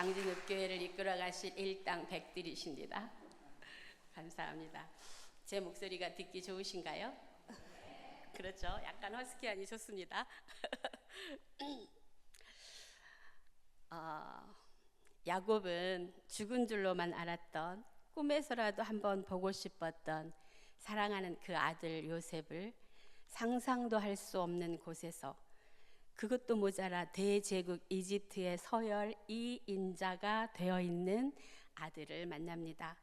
광진읍교회를 이끌어 가실 일당 백들이십니다. 감사합니다. 제 목소리가 듣기 좋으신가요? 그렇죠. 약간 허스키하니 좋습니다. 야곱은 죽은 줄로만 알았던, 꿈에서라도 한번 보고 싶었던 사랑하는 그 아들 요셉을 상상도 할 수 없는 곳에서, 그것도 모자라 대제국 이집트의 서열 2인자가 되어 있는 아들을 만납니다.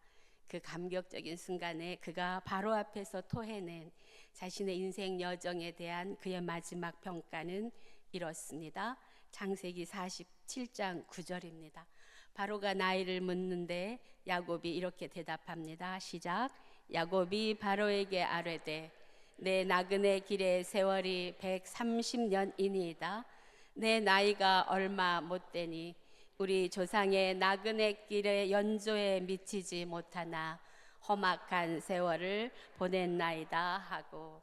그 감격적인 순간에 그가 바로 앞에서 토해낸 자신의 인생 여정에 대한 그의 마지막 평가는 이렇습니다. 창세기 47장 9절입니다. 바로가 나이를 묻는데 야곱이 이렇게 대답합니다. 시작. 야곱이 바로에게 아뢰되 내 나그네 길의 세월이 130년이니이다. 내 나이가 얼마 못되니 우리 조상의 나그네 길의 연조에 미치지 못하나 험악한 세월을 보냈나이다 하고,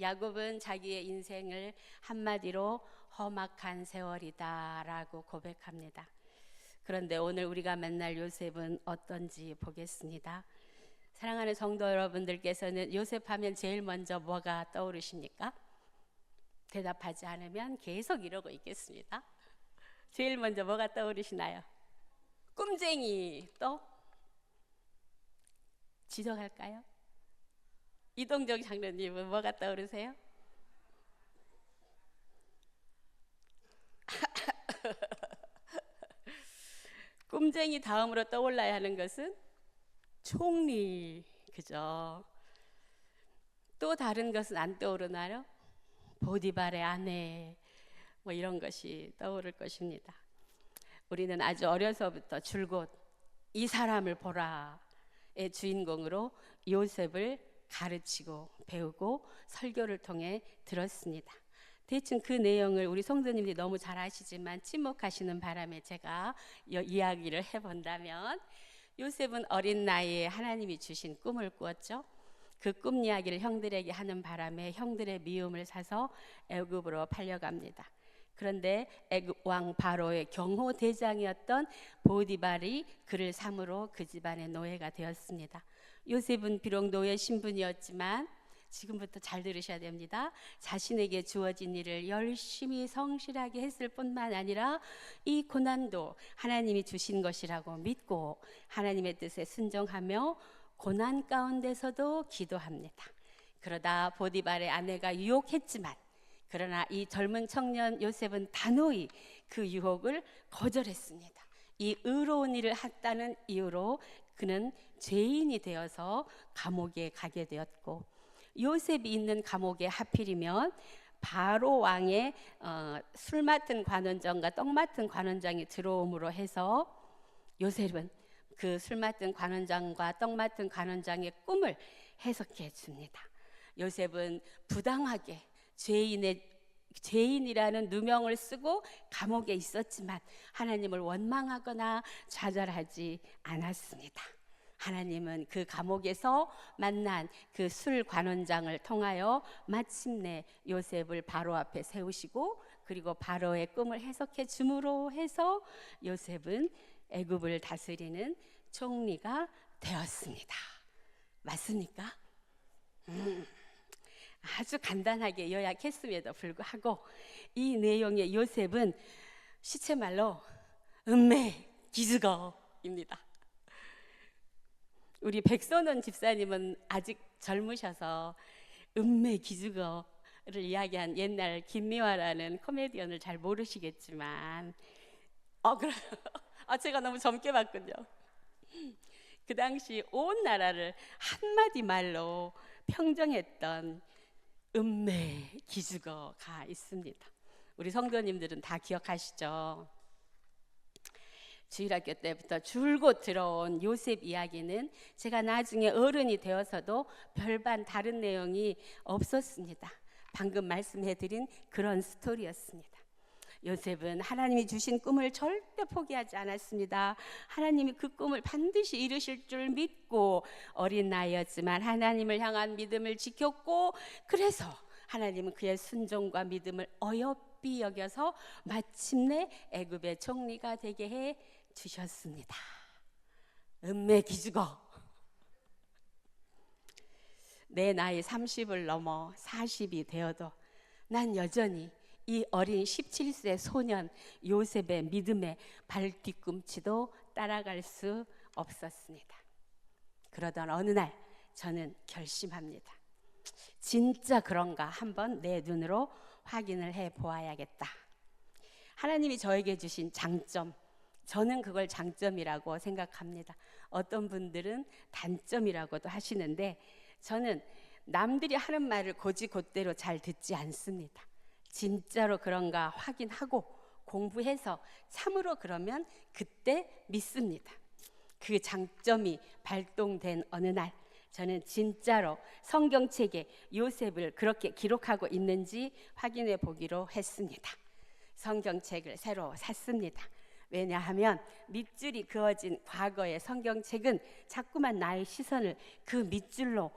야곱은 자기의 인생을 한마디로 험악한 세월이다 라고 고백합니다. 그런데 오늘 우리가 만날 요셉은 어떤지 보겠습니다. 사랑하는 성도 여러분들께서는 요셉 하면 제일 먼저 뭐가 떠오르십니까? 대답하지 않으면 계속 이러고 있겠습니다. 제일 먼저 뭐가 떠오르시나요? 꿈쟁이. 또? 지적할까요? 이동정 장로님은 뭐가 떠오르세요? 꿈쟁이 다음으로 떠올라야 하는 것은 총리, 그죠? 또 다른 것은 안 떠오르나요? 보디발의 아내, 뭐 이런 것이 떠오를 것입니다. 우리는 아주 어려서부터 줄곧 이 사람을 보라의 주인공으로 요셉을 가르치고 배우고 설교를 통해 들었습니다. 대충 그 내용을 우리 성도님들이 너무 잘 아시지만 침묵하시는 바람에 제가 이야기를 해본다면, 요셉은 어린 나이에 하나님이 주신 꿈을 꾸었죠. 그 꿈 이야기를 형들에게 하는 바람에 형들의 미움을 사서 애굽으로 팔려갑니다. 그런데 애굽 왕 바로의 경호 대장이었던 보디발이 그를 삼으로 그 집안의 노예가 되었습니다. 요셉은 비록 노예 신분이었지만, 지금부터 잘 들으셔야 됩니다. 자신에게 주어진 일을 열심히 성실하게 했을 뿐만 아니라 이 고난도 하나님이 주신 것이라고 믿고 하나님의 뜻에 순종하며 고난 가운데서도 기도합니다. 그러다 보디발의 아내가 유혹했지만, 그러나 이 젊은 청년 요셉은 단호히 그 유혹을 거절했습니다. 이 의로운 일을 했다는 이유로 그는 죄인이 되어서 감옥에 가게 되었고, 요셉이 있는 감옥에 하필이면 바로 왕의 술 맡은 관원장과 떡 맡은 관원장이 들어옴으로 해서 요셉은 그 술 맡은 관원장과 떡 맡은 관원장의 꿈을 해석해 줍니다. 요셉은 부당하게 죄인이라는 누명을 쓰고 감옥에 있었지만 하나님을 원망하거나 좌절하지 않았습니다. 하나님은 그 감옥에서 만난 그 술 관원장을 통하여 마침내 요셉을 바로 앞에 세우시고, 그리고 바로의 꿈을 해석해 줌으로 해서 요셉은 애굽을 다스리는 총리가 되었습니다. 맞습니까? 아주 간단하게 요약했음에도 불구하고 이 내용의 요셉은 시체말로 음메기즈거입니다. 우리 백선원 집사님은 아직 젊으셔서 음메기즈거를 이야기한 옛날 김미화라는 코미디언을 잘 모르시겠지만, 제가 너무 젊게 봤군요. 그 당시 온 나라를 한마디 말로 평정했던 음메기즈거가 있습니다. 우리 성도님들은 다 기억하시죠? 주일학교 때부터 줄곧 들어온 요셉 이야기는 제가 나중에 어른이 되어서도 별반 다른 내용이 없었습니다. 방금 말씀해드린 그런 스토리였습니다. 요셉은 하나님이 주신 꿈을 절대 포기하지 않았습니다. 하나님이 그 꿈을 반드시 이루실 줄 믿고 어린 나이였지만 하나님을 향한 믿음을 지켰고, 그래서 하나님은 그의 순종과 믿음을 어여삐 극복히 여겨서 마침내 애굽의 총리가 되게 해 주셨습니다. 음메 기죽어. 내 나이 30을 넘어 40이 되어도 난 여전히 이 어린 17세 소년 요셉의 믿음의 발뒤꿈치도 따라갈 수 없었습니다. 그러던 어느 날 저는 결심합니다. 진짜 그런가 한번 내 눈으로 확인을 해 보아야겠다. 하나님이 저에게 주신 장점, 저는 그걸 장점이라고 생각합니다. 어떤 분들은 단점이라고도 하시는데 저는 남들이 하는 말을 곧이곧대로 잘 듣지 않습니다. 진짜로 그런가 확인하고 공부해서 참으로 그러면 그때 믿습니다. 그 장점이 발동된 어느 날 저는 진짜로 성경책에 요셉을 그렇게 기록하고 있는지 확인해 보기로 했습니다. 성경책을 새로 샀습니다. 왜냐하면 밑줄이 그어진 과거의 성경책은 자꾸만 나의 시선을 그 밑줄로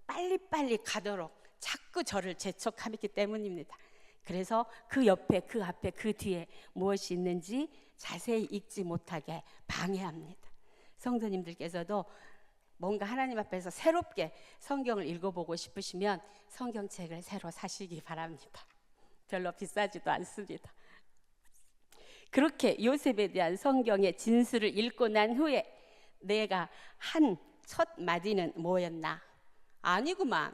빨리빨리 가도록 자꾸 저를 재촉하기 때문입니다. 그래서 그 옆에, 그 앞에, 그 뒤에 무엇이 있는지 자세히 읽지 못하게 방해합니다. 성도님들께서도 뭔가 하나님 앞에서 새롭게 성경을 읽어보고 싶으시면 성경책을 새로 사시기 바랍니다. 별로 비싸지도 않습니다. 그렇게 요셉에 대한 성경의 진술을 읽고 난 후에 내가 한 첫 마디는 뭐였나? 아니구만.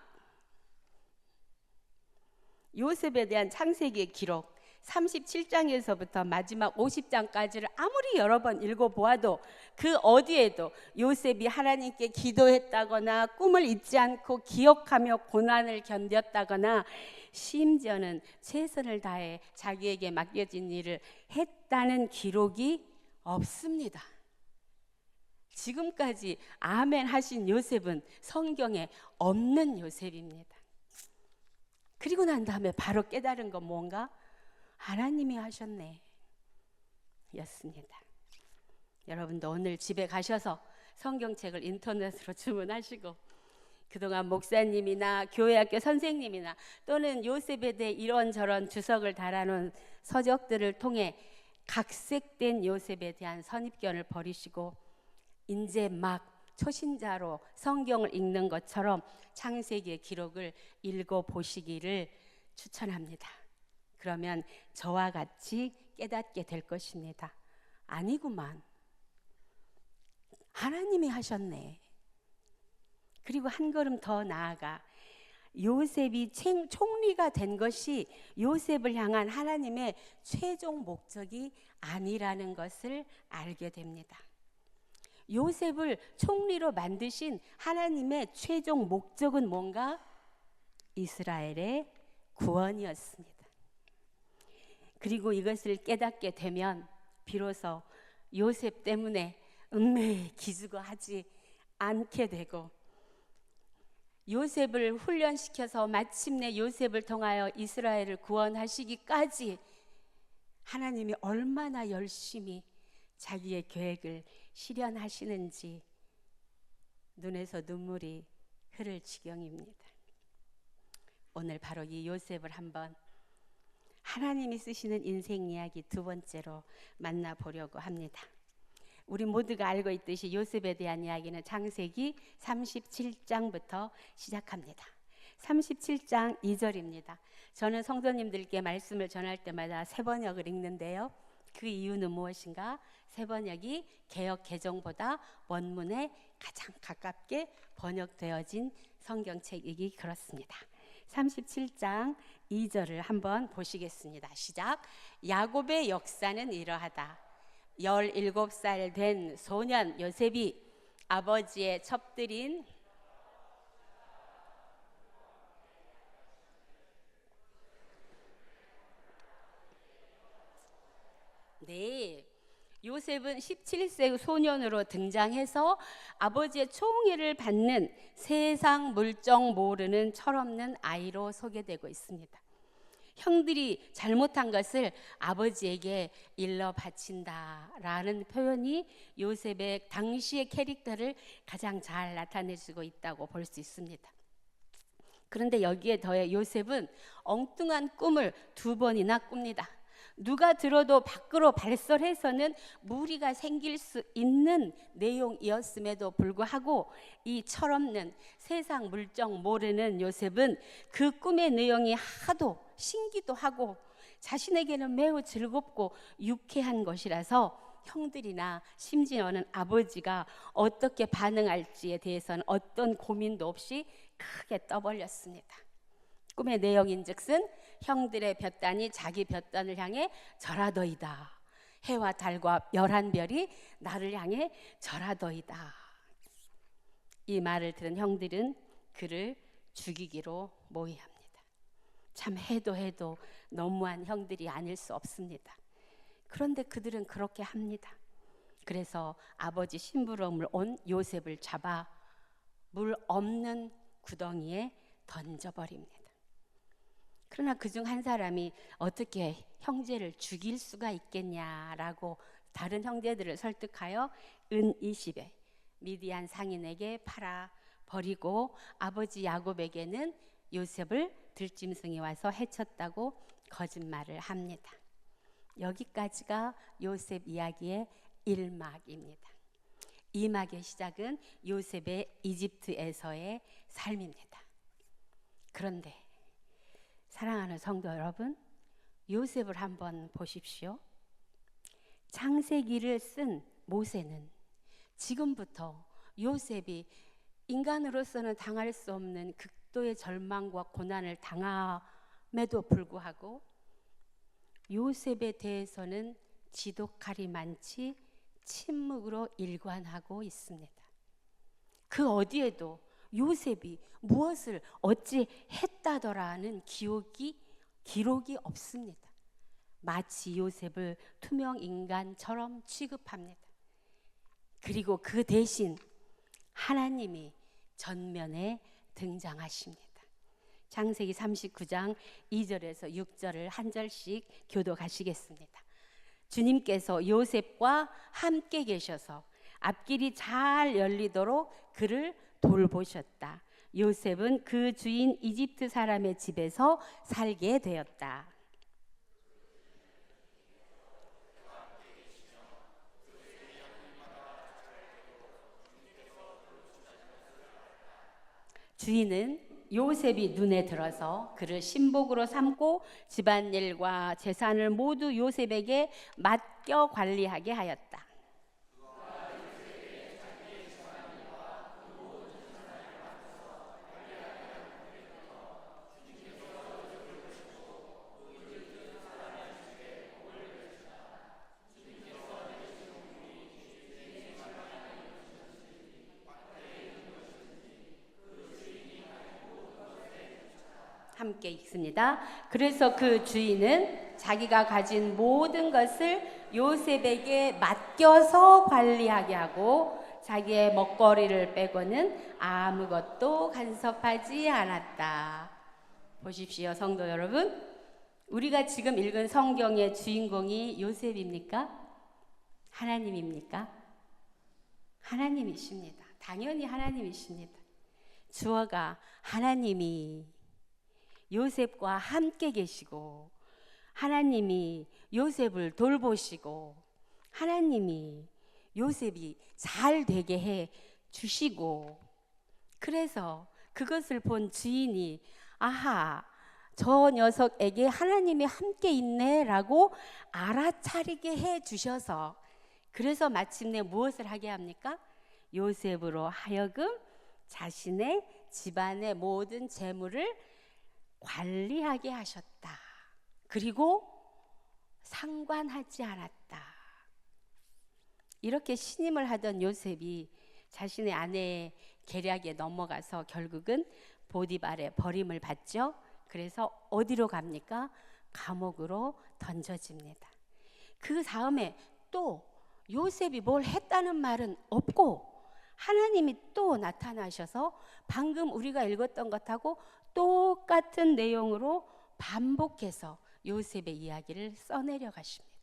요셉에 대한 창세기의 기록 37장에서부터 마지막 50장까지를 아무리 여러 번 읽어보아도 그 어디에도 요셉이 하나님께 기도했다거나 꿈을 잊지 않고 기억하며 고난을 견뎠다거나 심지어는 최선을 다해 자기에게 맡겨진 일을 했다는 기록이 없습니다. 지금까지 아멘 하신 요셉은 성경에 없는 요셉입니다. 그리고 난 다음에 바로 깨달은 건 뭔가? 하나님이 하셨네 였습니다. 여러분도 오늘 집에 가셔서 성경책을 인터넷으로 주문하시고 그동안 목사님이나 교회학교 선생님이나 또는 요셉에 대해 이런저런 주석을 달아놓은 서적들을 통해 각색된 요셉에 대한 선입견을 버리시고 이제 막 초신자로 성경을 읽는 것처럼 창세기의 기록을 읽어보시기를 추천합니다. 그러면 저와 같이 깨닫게 될 것입니다. 아니구만. 하나님이 하셨네. 그리고 한 걸음 더 나아가 요셉이 총리가 된 것이 요셉을 향한 하나님의 최종 목적이 아니라는 것을 알게 됩니다. 요셉을 총리로 만드신 하나님의 최종 목적은 뭔가? 이스라엘의 구원이었습니다. 그리고 이것을 깨닫게 되면 비로소 요셉 때문에 음메 기죽어하지 않게 되고 요셉을 훈련시켜서 마침내 요셉을 통하여 이스라엘을 구원하시기까지 하나님이 얼마나 열심히 자기의 계획을 실현하시는지 눈에서 눈물이 흐를 지경입니다. 오늘 바로 이 요셉을 한번 하나님이 쓰시는 인생 이야기 두 번째로 만나보려고 합니다. 우리 모두가 알고 있듯이 요셉에 대한 이야기는 창세기 37장부터 시작합니다. 37장 2절입니다. 저는 성도님들께 말씀을 전할 때마다 새번역을 읽는데요. 그 이유는 무엇인가? 새번역이 개역 개정보다 원문에 가장 가깝게 번역되어진 성경책이기 그렇습니다. 37장 2절을 한번 보시겠습니다. 시작. 야곱의 역사는 이러하다. 17살 된 소년 요셉이 아버지의 첩들인 요셉은 17세 소년으로 등장해서 아버지의 총애를 받는 세상 물정 모르는 철없는 아이로 소개되고 있습니다. 형들이 잘못한 것을 아버지에게 일러 바친다라는 표현이 요셉의 당시의 캐릭터를 가장 잘 나타내주고 있다고 볼 수 있습니다. 그런데 여기에 더해 요셉은 엉뚱한 꿈을 2번이나 꿉니다. 누가 들어도 밖으로 발설해서는 무리가 생길 수 있는 내용이었음에도 불구하고 이 철없는 세상 물정 모르는 요셉은 그 꿈의 내용이 하도 신기도 하고 자신에게는 매우 즐겁고 유쾌한 것이라서 형들이나 심지어는 아버지가 어떻게 반응할지에 대해서는 어떤 고민도 없이 크게 떠벌렸습니다. 꿈의 내용인즉슨 형들의 볕단이 자기 볕단을 향해 절하더이다. 해와 달과 11별이 나를 향해 절하더이다. 이 말을 들은 형들은 그를 죽이기로 모의합니다. 참 해도 너무한 형들이 아닐 수 없습니다. 그런데 그들은 그렇게 합니다. 그래서 아버지 심부름을 온 요셉을 잡아 물 없는 구덩이에 던져버립니다. 그러나 그중 한 사람이 어떻게 형제를 죽일 수가 있겠냐라고 다른 형제들을 설득하여 은 20에 미디안 상인에게 팔아 버리고 아버지 야곱에게는 요셉을 들짐승이 와서 해쳤다고 거짓말을 합니다. 여기까지가 요셉 이야기의 1막입니다. 2막의 시작은 요셉의 이집트에서의 삶입니다. 그런데 사랑하는 성도 여러분, 요셉을 한번 보십시오. 창세기를 쓴 모세는 지금부터 요셉이 인간으로서는 당할 수 없는 극도의 절망과 고난을 당함에도 불구하고 요셉에 대해서는 지독할이 많지 침묵으로 일관하고 있습니다. 그 어디에도 요셉이 무엇을 어찌 했다더라는 기록이 없습니다. 마치 요셉을 투명 인간처럼 취급합니다. 그리고 그 대신 하나님이 전면에 등장하십니다. 창세기 39장 2절에서 6절을 한 절씩 교독하시겠습니다. 주님께서 요셉과 함께 계셔서 앞길이 잘 열리도록 그를 돌보셨다. 요셉은 그 주인 이집트 사람의 집에서 살게 되었다. 주인은 요셉이 눈에 들어서 그를 신복으로 삼고 집안일과 재산을 모두 요셉에게 맡겨 관리하게 하였다. 함께 읽습니다. 그래서 그 주인은 자기가 가진 모든 것을 요셉에게 맡겨서 관리하게 하고 자기의 먹거리를 빼고는 아무것도 간섭하지 않았다. 보십시오, 성도 여러분. 우리가 지금 읽은 성경의 주인공이 요셉입니까? 하나님입니까? 하나님이십니다. 당연히 하나님이십니다. 주어가 하나님이 요셉과 함께 계시고 하나님이 요셉을 돌보시고 하나님이 요셉이 잘 되게 해 주시고 그래서 그것을 본 주인이 아하, 저 녀석에게 하나님이 함께 있네라고 알아차리게 해 주셔서 그래서 마침내 무엇을 하게 합니까? 요셉으로 하여금 자신의 집안의 모든 재물을 관리하게 하셨다. 그리고 상관하지 않았다. 이렇게 신임을 하던 요셉이 자신의 아내의 계략에 넘어가서 결국은 보디발의 버림을 받죠. 그래서 어디로 갑니까? 감옥으로 던져집니다. 그 다음에 또 요셉이 뭘 했다는 말은 없고 하나님이 또 나타나셔서 방금 우리가 읽었던 것하고 똑같은 내용으로 반복해서 요셉의 이야기를 써내려 가십니다.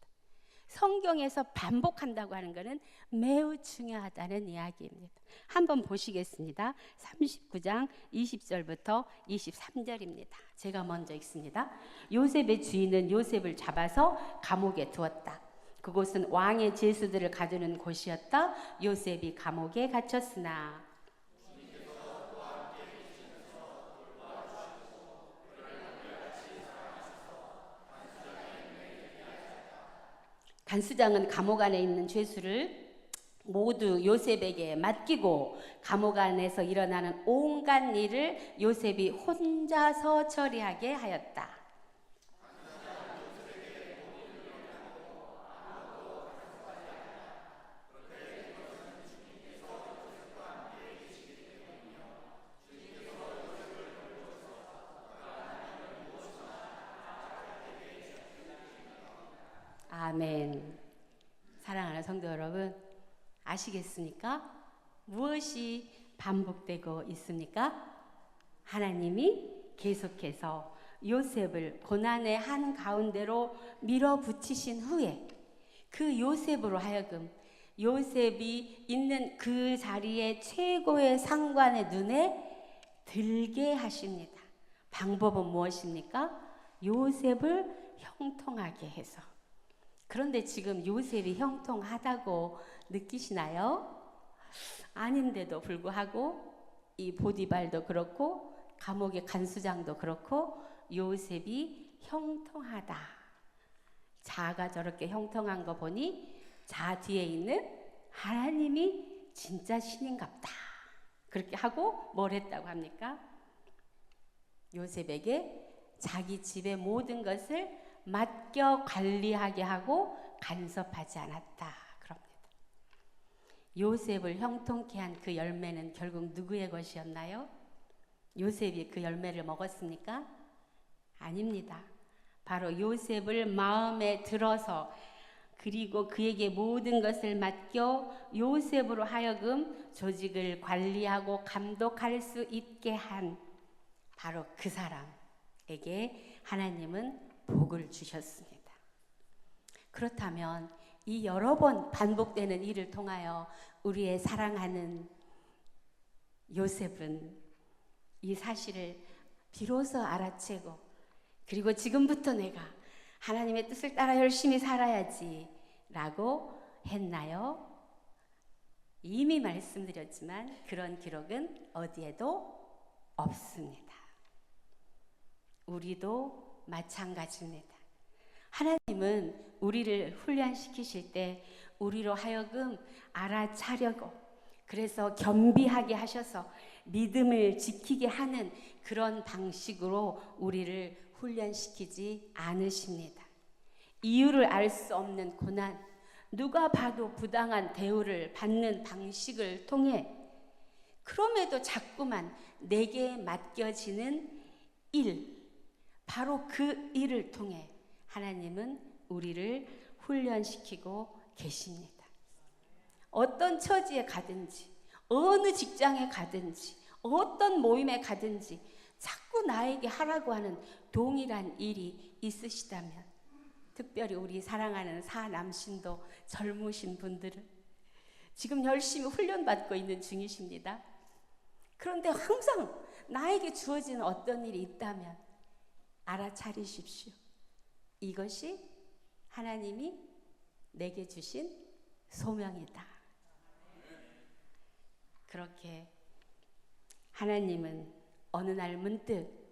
성경에서 반복한다고 하는 것은 매우 중요하다는 이야기입니다. 한번 보시겠습니다. 39장 20절부터 23절입니다. 제가 먼저 읽습니다. 요셉의 주인은 요셉을 잡아서 감옥에 두었다. 그곳은 왕의 제수들을 가두는 곳이었다. 요셉이 감옥에 갇혔으나 간수장은 감옥 안에 있는 죄수를 모두 요셉에게 맡기고 감옥 안에서 일어나는 온갖 일을 요셉이 혼자서 처리하게 하였다. 아멘. 사랑하는 성도 여러분, 아시겠습니까? 무엇이 반복되고 있습니까? 하나님이 계속해서 요셉을 고난의 한가운데로 밀어붙이신 후에 그 요셉으로 하여금 요셉이 있는 그 자리에 최고의 상관의 눈에 들게 하십니다. 방법은 무엇입니까? 요셉을 형통하게 해서. 그런데 지금 요셉이 형통하다고 느끼시나요? 아닌데도 불구하고 이 보디발도 그렇고 감옥의 간수장도 그렇고 요셉이 형통하다. 자가 저렇게 형통한 거 보니 자 뒤에 있는 하나님이 진짜 신인갑다. 그렇게 하고 뭘 했다고 합니까? 요셉에게 자기 집의 모든 것을 맡겨 관리하게 하고 간섭하지 않았다. 그럽니다. 요셉을 형통케 한 그 열매는 결국 누구의 것이었나요? 요셉이 그 열매를 먹었습니까? 아닙니다. 바로 요셉을 마음에 들어서 그리고 그에게 모든 것을 맡겨 요셉으로 하여금 조직을 관리하고 감독할 수 있게 한 바로 그 사람에게 하나님은 복을 주셨습니다. 그렇다면 이 여러 번 반복되는 일을 통하여 우리의 사랑하는 요셉은 이 사실을 비로소 알아채고 그리고 지금부터 내가 하나님의 뜻을 따라 열심히 살아야지 라고 했나요? 이미 말씀드렸지만 그런 기록은 어디에도 없습니다. 우리도 마찬가지입니다. 하나님은 우리를 훈련시키실 때 우리로 하여금 알아차려고 그래서 겸비하게 하셔서 믿음을 지키게 하는 그런 방식으로 우리를 훈련시키지 않으십니다. 이유를 알 수 없는 고난, 누가 봐도 부당한 대우를 받는 방식을 통해 그럼에도 자꾸만 내게 맡겨지는 일, 바로 그 일을 통해 하나님은 우리를 훈련시키고 계십니다. 어떤 처지에 가든지 어느 직장에 가든지 어떤 모임에 가든지 자꾸 나에게 하라고 하는 동일한 일이 있으시다면 특별히 우리 사랑하는 사남신도 젊으신 분들은 지금 열심히 훈련받고 있는 중이십니다. 그런데 항상 나에게 주어지는 어떤 일이 있다면 알아차리십시오. 이것이 하나님이 내게 주신 소명이다. 그렇게 하나님은 어느 날 문득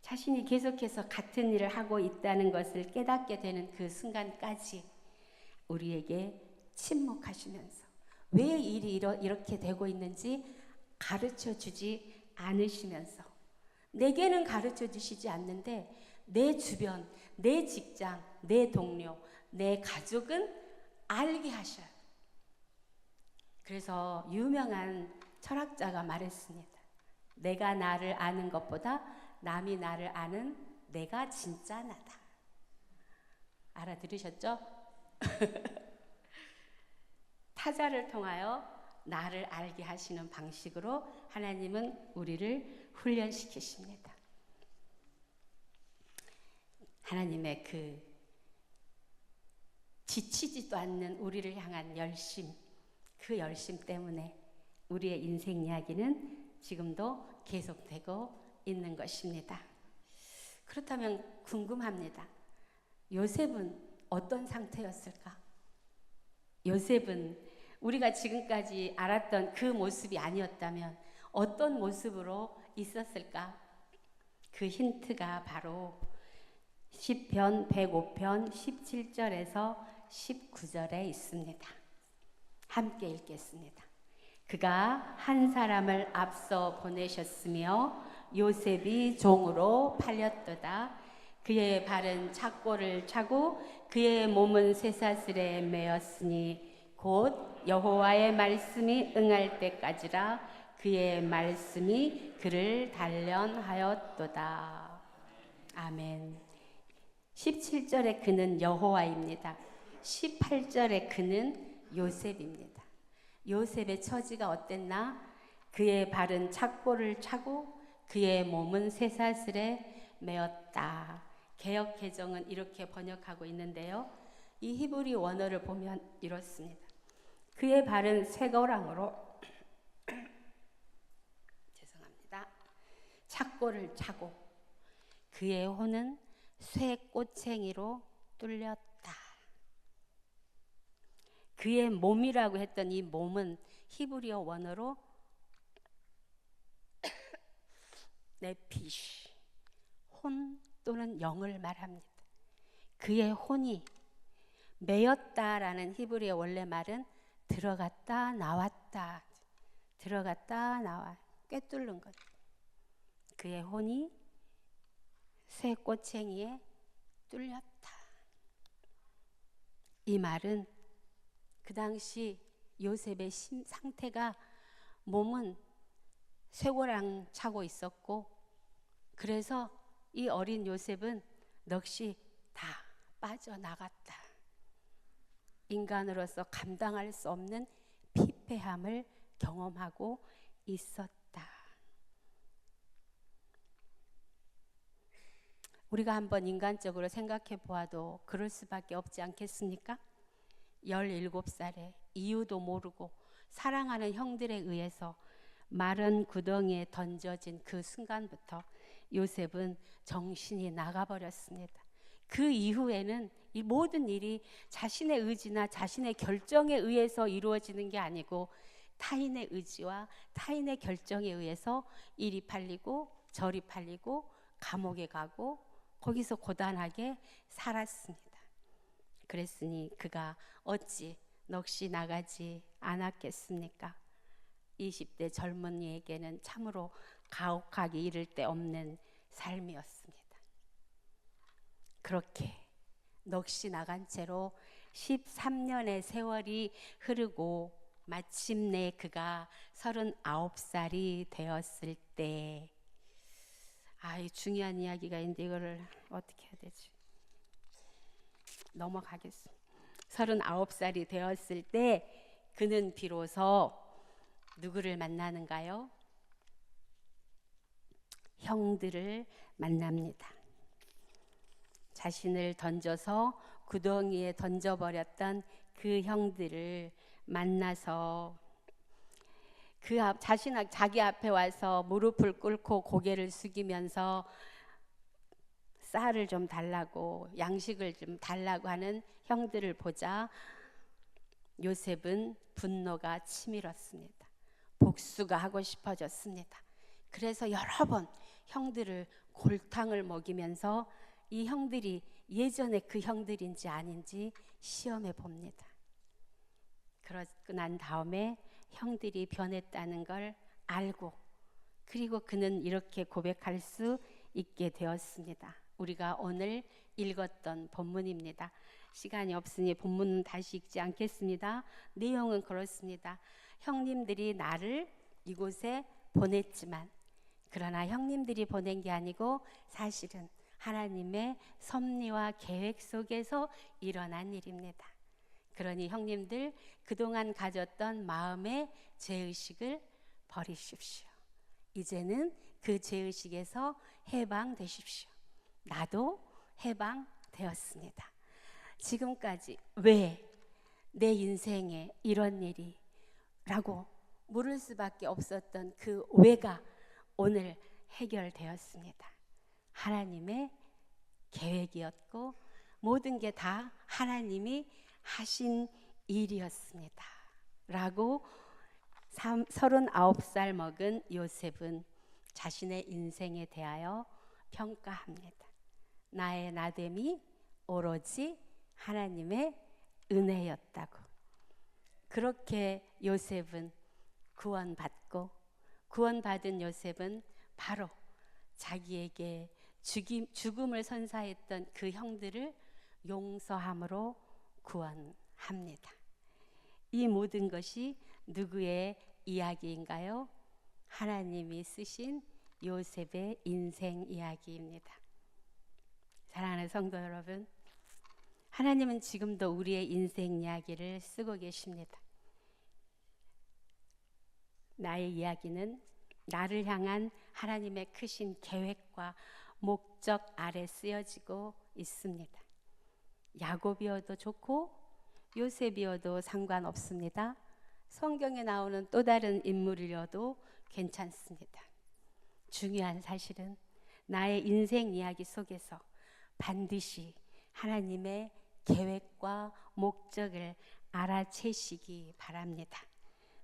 자신이 계속해서 같은 일을 하고 있다는 것을 깨닫게 되는 그 순간까지 우리에게 침묵하시면서 왜 일이 이렇게 되고 있는지 가르쳐 주지 않으시면서 내게는 가르쳐 주시지 않는데 내 주변, 내 직장, 내 동료, 내 가족은 알게 하셔요. 그래서 유명한 철학자가 말했습니다. 내가 나를 아는 것보다 남이 나를 아는 내가 진짜 나다. 알아들으셨죠? 타자를 통하여 나를 알게 하시는 방식으로 하나님은 우리를 훈련시키십니다. 하나님의 그 지치지도 않는 우리를 향한 열심, 그 열심 때문에 우리의 인생 이야기는 지금도 계속되고 있는 것입니다. 그렇다면 궁금합니다. 요셉은 어떤 상태였을까? 요셉은 우리가 지금까지 알았던 그 모습이 아니었다면 어떤 모습으로 있었을까? 그 힌트가 바로 시편 105편 17절에서 19절에 있습니다. 함께 읽겠습니다. 그가 한 사람을 앞서 보내셨으며 요셉이 종으로 팔렸도다. 그의 발은 착고를 차고 그의 몸은 쇠사슬에 매었으니 곧 여호와의 말씀이 응할 때까지라. 그의 말씀이 그를 단련하였도다. 아멘. 17절의 그는 여호와입니다. 18절의 그는 요셉입니다. 요셉의 처지가 어땠나? 그의 발은 착고를 차고 그의 몸은 쇠사슬에 매었다. 개역 개정은 이렇게 번역하고 있는데요. 이 히브리 원어를 보면 이렇습니다. 그의 발은 쇠고랑으로 죄송합니다. 착고를 차고 그의 혼은 쇠꼬챙이로 뚫렸다. 그의 몸이라고 했던 이 몸은 히브리어 원어로 네피쉬, 혼 또는 영을 말합니다. 그의 혼이 매였다라는 히브리어 원래 말은 들어갔다 나왔다, 들어갔다 나와 꿰뚫는 것. 그의 혼이 쇠꼬챙이에 뚫렸다. 이 말은 그 당시 요셉의 상태가 몸은 쇠고랑 차고 있었고, 그래서 이 어린 요셉은 넋이 다 빠져나갔다. 인간으로서 감당할 수 없는 피폐함을 경험하고 있었다. 우리가 한번 인간적으로 생각해 보아도 그럴 수밖에 없지 않겠습니까? 17살에 이유도 모르고 사랑하는 형들에 의해서 마른 구덩이에 던져진 그 순간부터 요셉은 정신이 나가버렸습니다. 그 이후에는 이 모든 일이 자신의 의지나 자신의 결정에 의해서 이루어지는 게 아니고 타인의 의지와 타인의 결정에 의해서 일이 팔리고 절이 팔리고 감옥에 가고 거기서 고단하게 살았습니다. 그랬으니 그가 어찌 넋이 나가지 않았겠습니까? 20대 젊은이에게는 참으로 가혹하기 이를 데 없는 삶이었습니다. 그렇게 넋이 나간 채로 13년의 세월이 흐르고 마침내 그가 39살이 되었을 때, 이 중요한 이야기가 있는데 이거를 어떻게 해야 되지? 넘어가겠습니다. 39살이 되었을 때 그는 비로소 누구를 만나는가요? 형들을 만납니다. 자신을 던져서 구덩이에 던져버렸던 그 형들을 만나서 자기 앞에 와서 무릎을 꿇고 고개를 숙이면서 쌀을 좀 달라고, 양식을 좀 달라고 하는 형들을 보자 요셉은 분노가 치밀었습니다. 복수가 하고 싶어졌습니다. 그래서 여러 번 형들을 골탕을 먹이면서 이 형들이 예전에 그 형들인지 아닌지 시험해 봅니다. 그러고 난 다음에 형들이 변했다는 걸 알고, 그리고 그는 이렇게 고백할 수 있게 되었습니다. 우리가 오늘 읽었던 본문입니다. 시간이 없으니 본문은 다시 읽지 않겠습니다. 내용은 그렇습니다. 형님들이 나를 이곳에 보냈지만, 그러나 형님들이 보낸 게 아니고 사실은 하나님의 섭리와 계획 속에서 일어난 일입니다. 그러니 형님들, 그동안 가졌던 마음의 죄의식을 버리십시오. 이제는 그 죄의식에서 해방되십시오. 나도 해방되었습니다. 지금까지 왜 내 인생에 이런 일이? 라고 물을 수밖에 없었던 그 왜가 오늘 해결되었습니다. 하나님의 계획이었고 모든 게 다 하나님이 하신 일이었습니다. 라고 39살 먹은 요셉은 자신의 인생에 대하여 평가합니다. 나의 나됨이 오로지 하나님의 은혜였다고. 그렇게 요셉은 구원받고, 구원받은 요셉은 바로 자기에게 죽음을 선사했던 그 형들을 용서함으로 구원합니다. 이 모든 것이 누구의 이야기인가요? 하나님이 쓰신 요셉의 인생 이야기입니다. 사랑하는 성도 여러분, 하나님은 지금도 우리의 인생 이야기를 쓰고 계십니다. 나의 이야기는 나를 향한 하나님의 크신 계획과 목적 아래 쓰여지고 있습니다. 야곱이어도 좋고 요셉이어도 상관없습니다. 성경에 나오는 또 다른 인물이어도 괜찮습니다. 중요한 사실은 나의 인생 이야기 속에서 반드시 하나님의 계획과 목적을 알아채시기 바랍니다.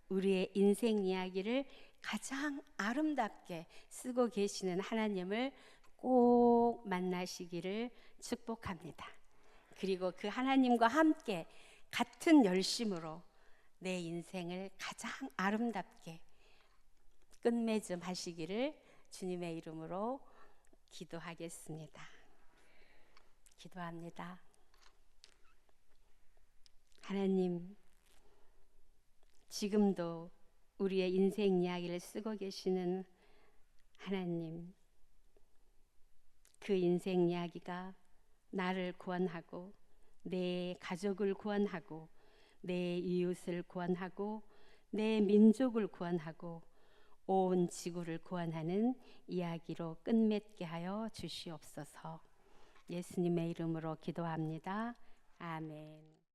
우리의 인생 이야기를 가장 아름답게 쓰고 계시는 하나님을 꼭 만나시기를 축복합니다. 그리고 그 하나님과 함께 같은 열심으로 내 인생을 가장 아름답게 끝맺음 하시기를 주님의 이름으로 기도하겠습니다. 기도합니다. 하나님, 지금도 우리의 인생 이야기를 쓰고 계시는 하나님, 그 인생 이야기가 나를 구원하고 내 가족을 구원하고 내 이웃을 구원하고 내 민족을 구원하고 온 지구를 구원하는 이야기로 끝맺게 하여 주시옵소서. 예수님의 이름으로 기도합니다. 아멘.